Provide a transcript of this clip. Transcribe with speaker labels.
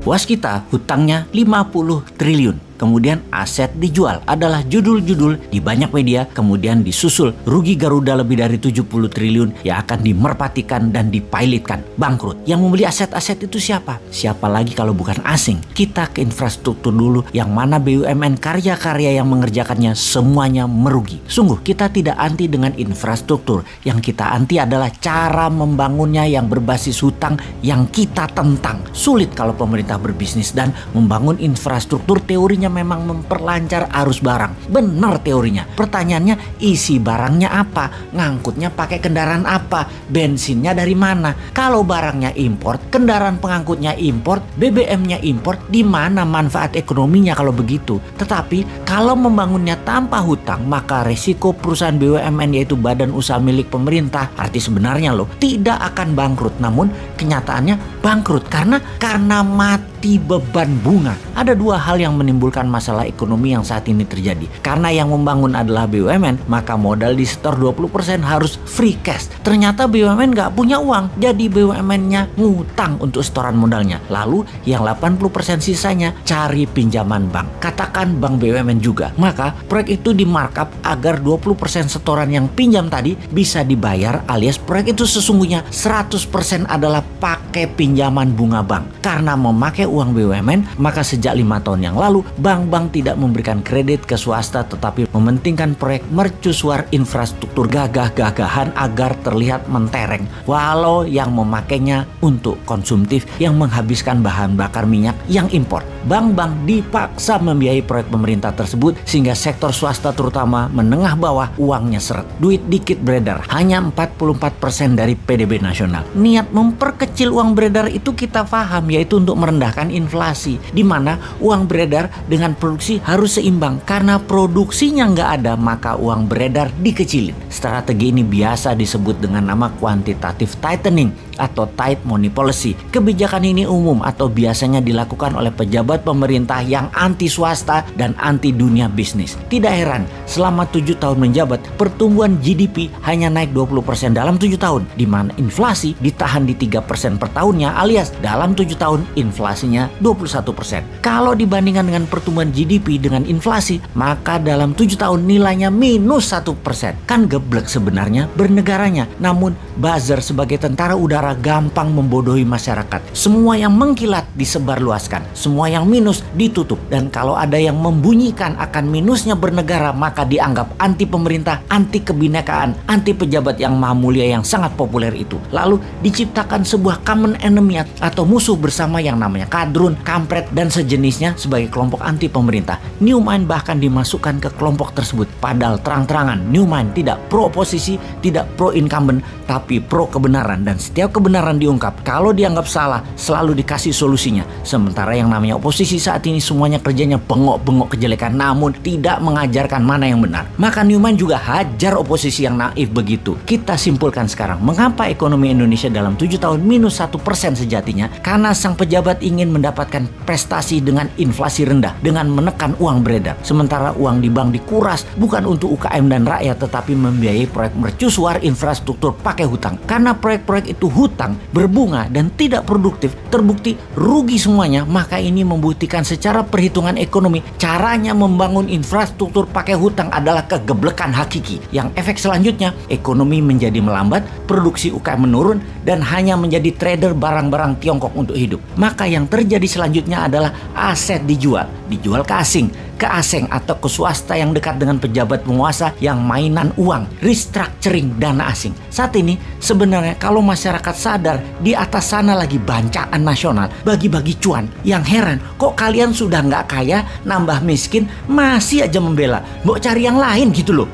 Speaker 1: Waskita hutangnya 50 triliun. Kemudian aset dijual adalah judul-judul di banyak media, kemudian disusul rugi Garuda lebih dari 70 triliun yang akan dimerpatikan dan dipilotkan, bangkrut. Yang membeli aset-aset itu siapa? Siapa lagi kalau bukan asing? Kita ke infrastruktur dulu, yang mana BUMN karya-karya yang mengerjakannya semuanya merugi. Sungguh kita tidak anti dengan infrastruktur, yang kita anti adalah cara membangunnya yang berbasis hutang yang kita tentang. Sulit kalau pemerintah berbisnis dan membangun infrastruktur, teorinya memang memperlancar arus barang. Benar teorinya. Pertanyaannya, isi barangnya apa? Ngangkutnya pakai kendaraan apa? Bensinnya dari mana? Kalau barangnya impor, kendaraan pengangkutnya impor, BBM-nya impor, di mana manfaat ekonominya kalau begitu? Tetapi kalau membangunnya tanpa hutang, maka resiko perusahaan BUMN yaitu badan usaha milik pemerintah, arti sebenarnya loh, tidak akan bangkrut. Namun kenyataannya bangkrut karena mati beban bunga. Ada dua hal yang menimbulkan masalah ekonomi yang saat ini terjadi. Karena yang membangun adalah BUMN, maka modal di setor 20% harus free cash. Ternyata BUMN nggak punya uang, jadi BUMN-nya ngutang untuk setoran modalnya. Lalu yang 80% sisanya cari pinjaman bank. Katakan bank BUMN juga. Maka proyek itu di markup agar 20% setoran yang pinjam tadi bisa dibayar, alias proyek itu sesungguhnya 100% adalah pakai pinjaman bunga bank. Karena memakai uang BUMN, maka sejak 5 tahun yang lalu bank-bank tidak memberikan kredit ke swasta, tetapi mementingkan proyek mercusuar infrastruktur gagah-gagahan agar terlihat mentereng, walau yang memakainya untuk konsumtif yang menghabiskan bahan bakar minyak yang impor. Bank-bank dipaksa membiayai proyek pemerintah tersebut sehingga sektor swasta terutama menengah bawah uangnya seret. Duit dikit beredar, hanya 44% dari PDB nasional. Niat memperkecil uang beredar itu kita paham, yaitu untuk merendahkan inflasi, di mana uang beredar dengan produksi harus seimbang. Karena produksinya nggak ada, maka uang beredar dikecilin. Strategi ini biasa disebut dengan nama quantitative tightening atau tight money policy. Kebijakan ini umum atau biasanya dilakukan oleh pejabat pemerintah yang anti swasta dan anti dunia bisnis. Tidak heran, selama 7 tahun menjabat, pertumbuhan GDP hanya naik 20% dalam 7 tahun, di mana inflasi ditahan di 3% per tahunnya, alias dalam 7 tahun inflasinya 21%. Kalau dibandingkan dengan pertumbuhan GDP dengan inflasi, maka dalam 7 tahun nilainya minus 1%. Kan geblek sebenarnya bernegaranya. Namun buzzer sebagai tentara udara gampang membodohi masyarakat. Semua yang mengkilat disebarluaskan, semua yang minus ditutup. Dan kalau ada yang membunyikan akan minusnya bernegara, maka dianggap anti pemerintah, anti kebinekaan, anti pejabat yang maha mulia yang sangat populer itu. Lalu diciptakan sebuah common enemy atau musuh bersama yang namanya kadrun, kampret, dan sejenisnya sebagai kelompok anti pemerintah. New Mind bahkan dimasukkan ke kelompok tersebut. Padahal terang-terangan New Mind tidak pro oposisi, tidak pro incumbent, tapi pro kebenaran. Dan setiap kebenaran diungkap, kalau dianggap salah selalu dikasih solusinya. Sementara yang namanya oposisi saat ini semuanya kerjanya bengok-bengok kejelekan, namun tidak mengajarkan mana yang benar. Maka New Mind juga hajar oposisi yang naif begitu. Kita simpulkan sekarang, mengapa ekonomi Indonesia dalam 7 tahun minus 1% sejatinya? Karena sang pejabat ingin mendapatkan prestasi dengan inflasi rendah, dengan menekan uang beredar. Sementara uang di bank dikuras bukan untuk UKM dan rakyat, tetapi membiayai proyek mercusuar infrastruktur pakai hutang. Karena proyek-proyek itu hutang, berbunga, dan tidak produktif, terbukti rugi semuanya. Maka ini membuktikan secara perhitungan ekonomi, caranya membangun infrastruktur pakai hutang adalah kegeblekan hakiki. Yang efek selanjutnya, ekonomi menjadi melambat, produksi UKM menurun, dan hanya menjadi trader barang-barang Tiongkok untuk hidup. Maka yang terjadi selanjutnya adalah aset dijual ke asing atau ke swasta yang dekat dengan pejabat penguasa yang mainan uang, restructuring dana asing. Saat ini sebenarnya kalau masyarakat sadar di atas sana lagi bancaan nasional, bagi-bagi cuan. Yang heran, kok kalian sudah nggak kaya, nambah miskin, masih aja membela, mau cari yang lain gitu loh.